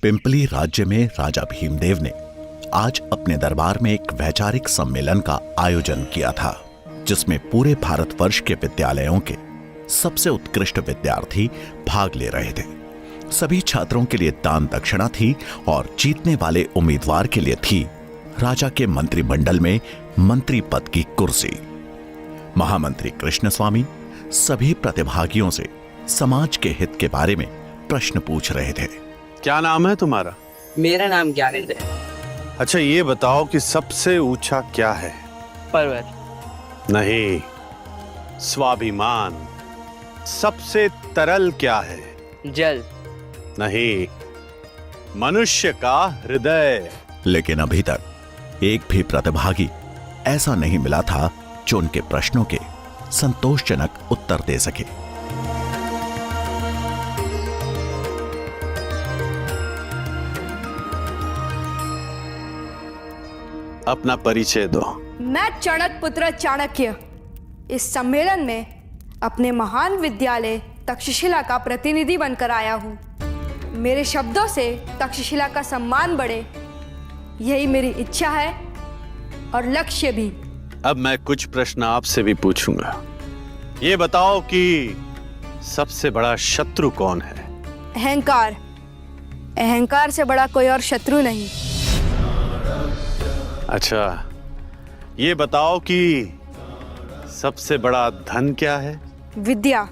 Pimply राज्य में राजा भीमदेव ने आज अपने दरबार में एक वैचारिक सम्मेलन का आयोजन किया था, जिसमें पूरे भारतवर्ष के विद्यालयों के सबसे उत्कृष्ट विद्यार्थी भाग ले रहे थे। सभी छात्रों के लिए दान दक्षिणा थी और जीतने वाले उम्मीदवार के लिए थी राजा के मंत्रिमंडल में मंत्री पद की कुर्सी। महामंत्री कृष्ण स्वामी सभी प्रतिभागियों से समाज के हित के बारे में प्रश्न पूछ रहे थे। क्या नाम है तुम्हारा? मेरा नाम ज्ञानेंद्र है। अच्छा, ये बताओ कि सबसे ऊंचा क्या है? पर्वत। नहीं, स्वाभिमान। सबसे तरल क्या है? जल। नहीं, मनुष्य का हृदय। लेकिन अभी तक एक भी प्रतिभागी ऐसा नहीं मिला था जो उनके प्रश्नों के संतोषजनक उत्तर दे सके। अपना परिचय दो। मैं चाणक्य पुत्र चाणक्य इस सम्मेलन में अपने महान विद्यालय तक्षशिला का प्रतिनिधि बनकर आया हूँ। मेरे शब्दों से तक्षशिला का सम्मान बढ़े, यही मेरी इच्छा है और लक्ष्य भी। अब मैं कुछ प्रश्न आपसे भी पूछूंगा। ये बताओ कि सबसे बड़ा शत्रु कौन है? अहंकार। अहंकार से बड़ा कोई और शत्रु नहीं। अच्छा, ये बताओ कि सबसे बड़ा धन क्या है? विद्या।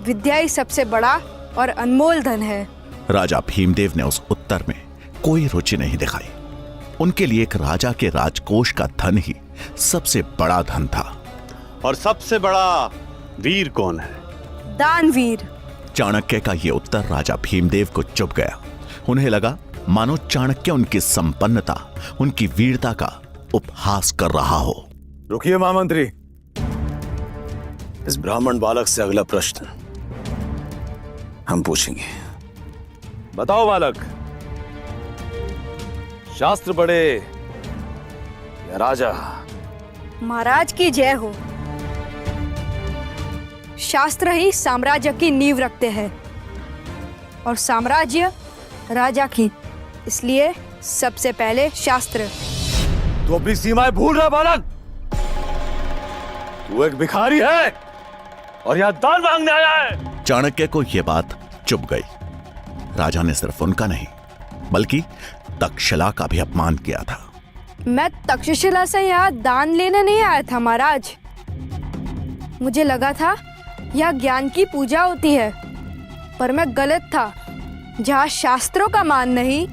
विद्या ही सबसे बड़ा और अनमोल धन है। राजा भीमदेव ने उस उत्तर में कोई रुचि नहीं दिखाई। उनके लिए एक राजा के राजकोष का धन ही सबसे बड़ा धन था। और सबसे बड़ा वीर कौन है? दानवीर। चाणक्य का यह उत्तर राजा भीमदेव को चुभ गया। उन्हें लगा मानो चाणक्य उनकी संपन्नता, उनकी वीरता का उपहास कर रहा हो। रुकिए महामंत्री, इस ब्राह्मण बालक से अगला प्रश्न हम पूछेंगे। बताओ बालक, शास्त्र बड़े या राजा? महाराज की जय हो। शास्त्र ही साम्राज्य की नींव रखते हैं और साम्राज्य राजा की, इसलिए सबसे पहले शास्त्र। तू अपनी सीमाएं भूल रहा बालक। तू एक भिखारी है और यहां दान मांगने आया है। चाणक्य को यह बात चुभ गई। राजा ने सिर्फ उनका नहीं बल्कि तक्षशिला का भी अपमान किया था। मैं तक्षशिला से यहाँ दान लेने नहीं आया था महाराज। मुझे लगा था यहाँ ज्ञान की पूजा होती है, पर मैं गलत था। जहाँ शास्त्रों का मान नहीं,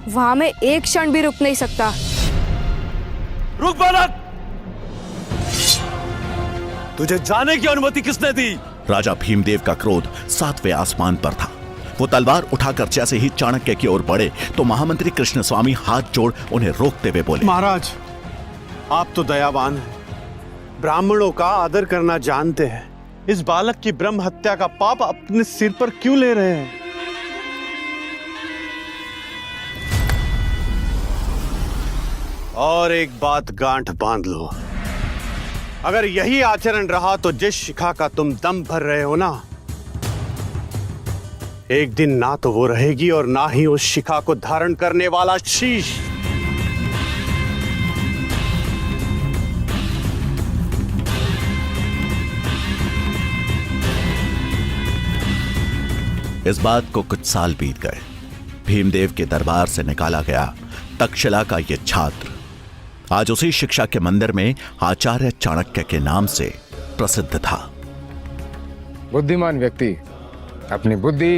वहां मैं एक क्षण भी रुक नहीं सकता। रुक बालक, तुझे जाने की अनुमति किसने दी? राजा भीमदेव का क्रोध सातवें आसमान पर था। वो तलवार उठाकर जैसे ही चाणक्य की ओर बढ़े तो महामंत्री कृष्ण स्वामी हाथ जोड़ उन्हें रोकते हुए बोले, महाराज, आप तो दयावान हैं, ब्राह्मणों का आदर करना जानते हैं। इस बालक की ब्रह्म हत्या का पाप अपने सिर पर क्यों ले रहे हैं? और एक बात गांठ बांध लो, अगर यही आचरण रहा तो जिस शिखा का तुम दम भर रहे हो ना, एक दिन ना तो वो रहेगी और ना ही उस शिखा को धारण करने वाला शीश। इस बात को कुछ साल बीत गए। भीमदेव के दरबार से निकाला गया तक्षशिला का यह छात्र आज उसी शिक्षा के मंदिर में आचार्य चाणक्य के नाम से प्रसिद्ध था। बुद्धिमान व्यक्ति अपनी बुद्धि,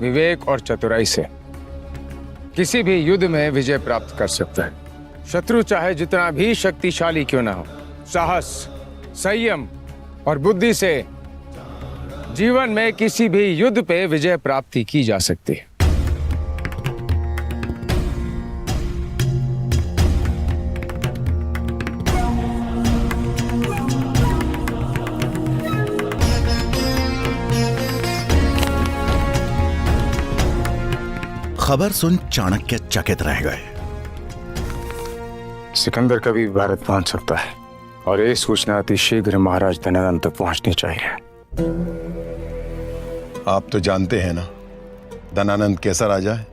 विवेक और चतुराई से किसी भी युद्ध में विजय प्राप्त कर सकता है। शत्रु चाहे जितना भी शक्तिशाली क्यों ना हो, साहस, संयम और बुद्धि से जीवन में किसी भी युद्ध पे विजय प्राप्ति की जा सकती है। खबर सुन चाणक्य चकित रह गए। सिकंदर कभी भारत पहुंच सकता है और ये सूचना अति शीघ्र महाराज धनानंद तक पहुंचनी चाहिए। आप तो जानते हैं ना, धनानंद कैसा राजा है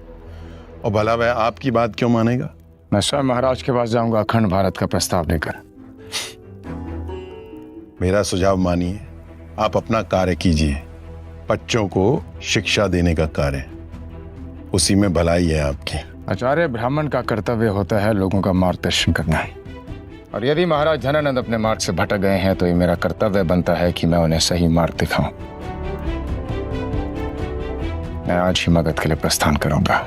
और भला वह आपकी बात क्यों मानेगा? मैं स्वयं महाराज के पास जाऊंगा अखंड भारत का प्रस्ताव लेकर। मेरा सुझाव मानिए, आप अपना कार्य कीजिए। बच्चों को शिक्षा देने का कार्य, उसी में भलाई है आपकी। आचार्य ब्राह्मण का कर्तव्य होता है लोगों का मार्गदर्शन करना, और यदि महाराज धनानंद अपने मार्ग से भटक गए हैं तो ये मेरा कर्तव्य बनता है कि मैं उन्हें सही मार्ग दिखाऊं। मैं आज ही मगध के लिए प्रस्थान करूंगा।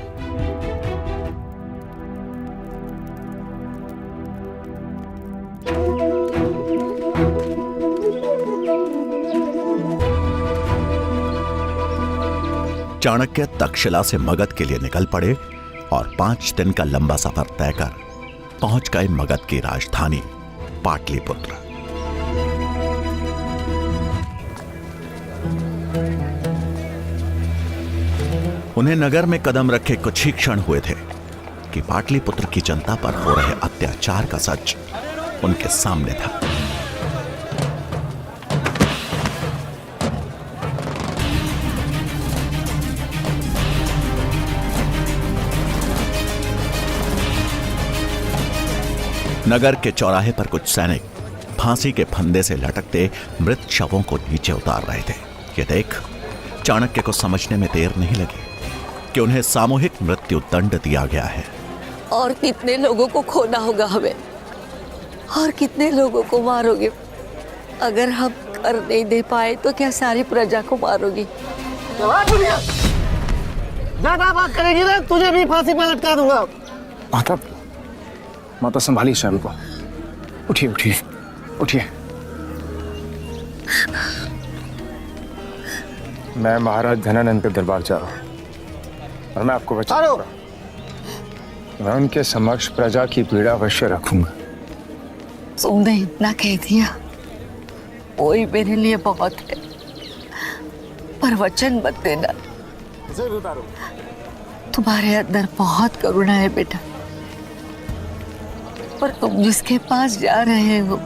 चाणक्य तक्षशिला से मगध के लिए निकल पड़े और 5 दिन का लंबा सफर तय कर पहुंच गए मगध की राजधानी पाटलिपुत्र। उन्हें नगर में कदम रखे कुछ ही क्षण हुए थे कि पाटलिपुत्र की जनता पर हो रहे अत्याचार का सच उनके सामने था। नगर के चौराहे पर कुछ सैनिक फांसी के फंदे से लटकते मृत शवों को नीचे उतार रहे थे। ये देख चाणक्य को समझने में देर नहीं लगी कि उन्हें सामूहिक मृत्यु दंड दिया गया है। और कितने लोगों को खोना होगा हमें, और कितने लोगों को मारोगे? अगर हम कर नहीं दे पाए तो क्या सारी प्रजा को मारोगी? ज्यादा बात करेगी ना तुझे भी फांसी पर लटका दूंगा। माता संभालिए शैल को। उठिए उठिए उठिए। मैं महाराज धनानंद के दरबार जा रहा हूं और मैं आपको बचा लूंगा। मैं उनके समक्ष प्रजा की पीड़ा अवश्य रखूंगा। तुमने इतना कह दिया वही मेरे लिए बहुत है, पर वचन मत देना। तुम्हारे अंदर बहुत करुणा है बेटा, पर तुम जिसके पास जा रहे हो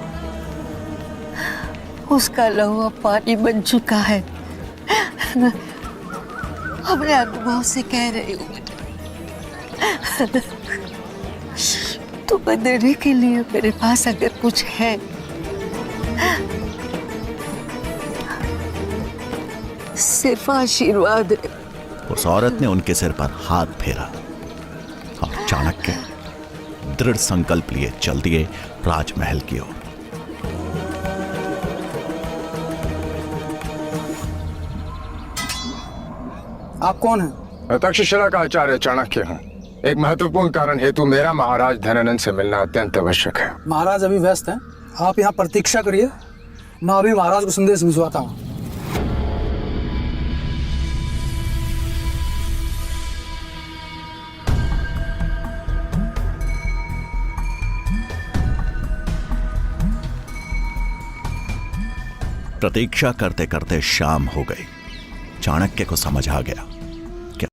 उसका लहू पानी बन चुका है। अपने अनुभव से कह रही हूँ। तुम्हें देने के लिए मेरे पास अगर कुछ है सिर्फ आशीर्वाद है। उस औरत ने उनके सिर पर हाथ फेरा और चाणक्य दृढ़ संकल्प लिए चल दिए राजमहल की ओर। आप कौन हैं? मैं तक्षशिला का आचार्य चाणक्य हूँ। एक महत्वपूर्ण कारण हेतु मेरा महाराज धनानंद से मिलना अत्यंत आवश्यक है। महाराज अभी व्यस्त हैं, आप यहाँ प्रतीक्षा करिए, मैं अभी महाराज को संदेश भिजवाता हूँ। प्रतीक्षा करते करते शाम हो गई। चाणक्य को समझ आ गया